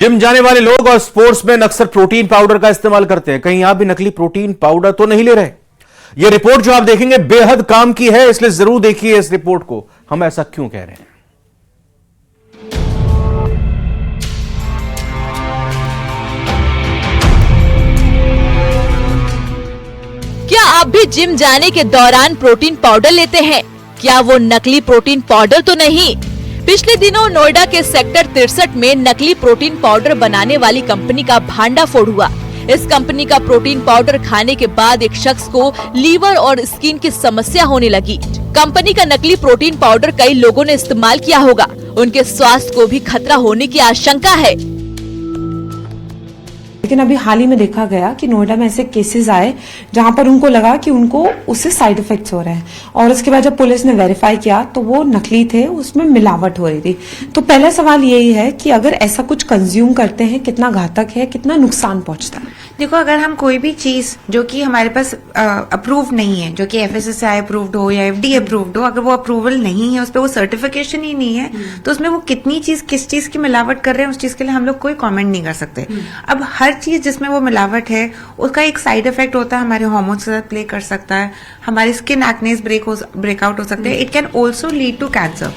Gym जाने वाले लोग और स्पोर्ट्समैन अक्सर प्रोटीन पाउडर का इस्तेमाल करते हैं। कहीं आप भी नकली प्रोटीन पाउडर तो नहीं ले रहे? यह रिपोर्ट जो आप देखेंगे बेहद काम की है, इसलिए जरूर देखिए इस रिपोर्ट को। हम ऐसा क्यों कह रहे हैं? क्या आप भी जिम जाने के दौरान प्रोटीन पाउडर लेते हैं? क्या वो नकली प्रोटीन पाउडर तो नहीं? पिछले दिनों नोएडा के सेक्टर 63 में नकली प्रोटीन पाउडर बनाने वाली कंपनी का भांडाफोड़ हुआ। इस कंपनी का प्रोटीन पाउडर खाने के बाद एक शख्स को लीवर और स्किन की समस्या होने लगी। कंपनी का नकली प्रोटीन पाउडर कई लोगों ने इस्तेमाल किया होगा। उनके स्वास्थ्य को भी खतरा होने की आशंका है। लेकिन अभी हाल ही में देखा गया कि नोएडा में ऐसे केसेस आए जहां पर उनको लगा कि उनको उससे साइड इफेक्ट्स हो रहे हैं, और उसके बाद जब पुलिस ने वेरीफाई किया तो वो नकली थे, उसमें मिलावट हो रही थी। तो पहला सवाल यही है कि अगर ऐसा कुछ कंज्यूम करते हैं, कितना घातक है, कितना नुकसान पहुंचता है? देखो, अगर हम कोई भी चीज जो कि हमारे पास अप्रूव नहीं है, जो कि FSSAI अप्रूव्ड हो या FDA अप्रूव्ड हो, अगर वो अप्रूवल नहीं है, उस पर वो सर्टिफिकेशन ही नहीं है, तो उसमें वो कितनी चीज किस चीज की मिलावट कर रहे हैं, उस चीज के लिए हम लोग कोई कमेंट नहीं कर सकते। अब हर चीज जिसमें वो मिलावट है उसका एक साइड इफेक्ट होता है, हमारे हार्मोन्स के साथ प्ले कर सकता है, हमारी स्किन एक्नेस ब्रेकआउट हो सकते हैं। It can also lead to cancer.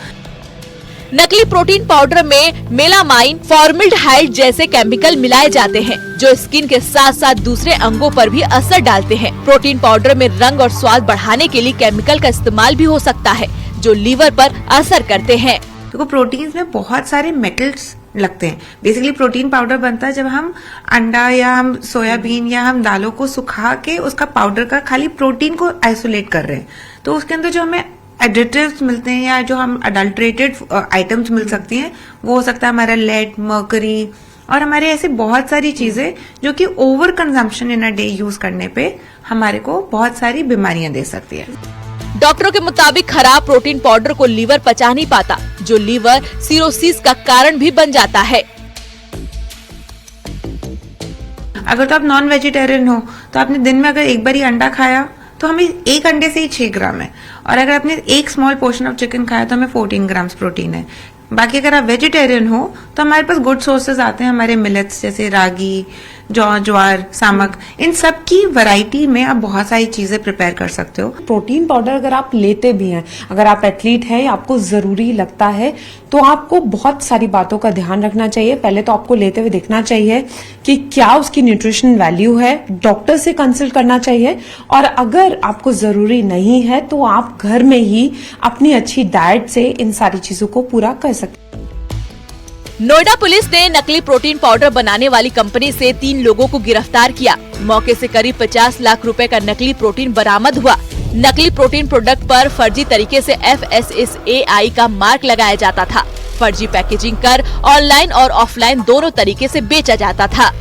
नकली प्रोटीन पाउडर में मेलामाइन, फॉर्मल्डिहाइड जैसे केमिकल मिलाए जाते हैं, जो स्किन के साथ साथ दूसरे अंगों पर भी असर डालते हैं। प्रोटीन पाउडर में रंग और स्वाद बढ़ाने के लिए केमिकल का इस्तेमाल भी हो सकता है, जो लीवर पर असर करते हैं। देखो, प्रोटीन्स में बहुत सारे मेटल्स लगते हैं। बेसिकली प्रोटीन पाउडर बनता है जब हम अंडा या हम सोयाबीन या हम दालों को सुखा के उसका पाउडर का खाली प्रोटीन को आइसोलेट कर रहे हैं। तो उसके अंदर जो हमें एडिटिव्स मिलते हैं या जो हम अडल्ट्रेटेड आइटम्स मिल सकती हैं, वो हो सकता है हमारा लेड, मर्करी और हमारे ऐसे बहुत सारी चीजें जो कि over consumption in a day use करने पे हमारे को बहुत सारी बीमारियां दे सकती है। डॉक्टरों के मुताबिक खराब प्रोटीन पाउडर को लीवर पचा नहीं पाता, जो लीवर सिरोसिस का कारण भी बन जाता है। अगर तो आप नॉन वेजिटेरियन हो तो आपने दिन में अगर एक बार ही अंडा खाया तो हमें एक अंडे से ही 6 ग्राम है, और अगर आपने एक स्मॉल पोर्शन ऑफ चिकन खाया तो हमें 14 ग्राम प्रोटीन है। बाकी अगर आप वेजिटेरियन हो तो हमारे पास गुड सोर्सेज आते हैं, हमारे मिलेट्स जैसे रागी, जौ, ज्वार, सामक, इन सब की वैरायटी में आप बहुत सारी चीजें प्रिपेयर कर सकते हो। प्रोटीन पाउडर अगर आप लेते भी हैं, अगर आप एथलीट हैं, आपको जरूरी लगता है, तो आपको बहुत सारी बातों का ध्यान रखना चाहिए। पहले तो आपको लेते हुए देखना चाहिए कि क्या उसकी न्यूट्रिशन वैल्यू है, डॉक्टर से कंसल्ट करना चाहिए, और अगर आपको जरूरी नहीं है तो आप घर में ही अपनी अच्छी डाइट से इन सारी चीजों को पूरा कर सकते हैं। नोएडा पुलिस ने नकली प्रोटीन पाउडर बनाने वाली कंपनी से 3 लोगों को गिरफ्तार किया। मौके से करीब 50 लाख रुपए का नकली प्रोटीन बरामद हुआ। नकली प्रोटीन प्रोडक्ट पर फर्जी तरीके से FSSAI का मार्क लगाया जाता था। फर्जी पैकेजिंग कर ऑनलाइन और ऑफलाइन दोनों तरीके से बेचा जाता था।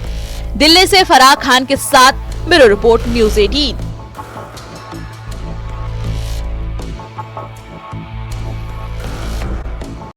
दिल्ली से फराह खान के साथ ब्यूरो रिपोर्ट, न्यूज़ 18।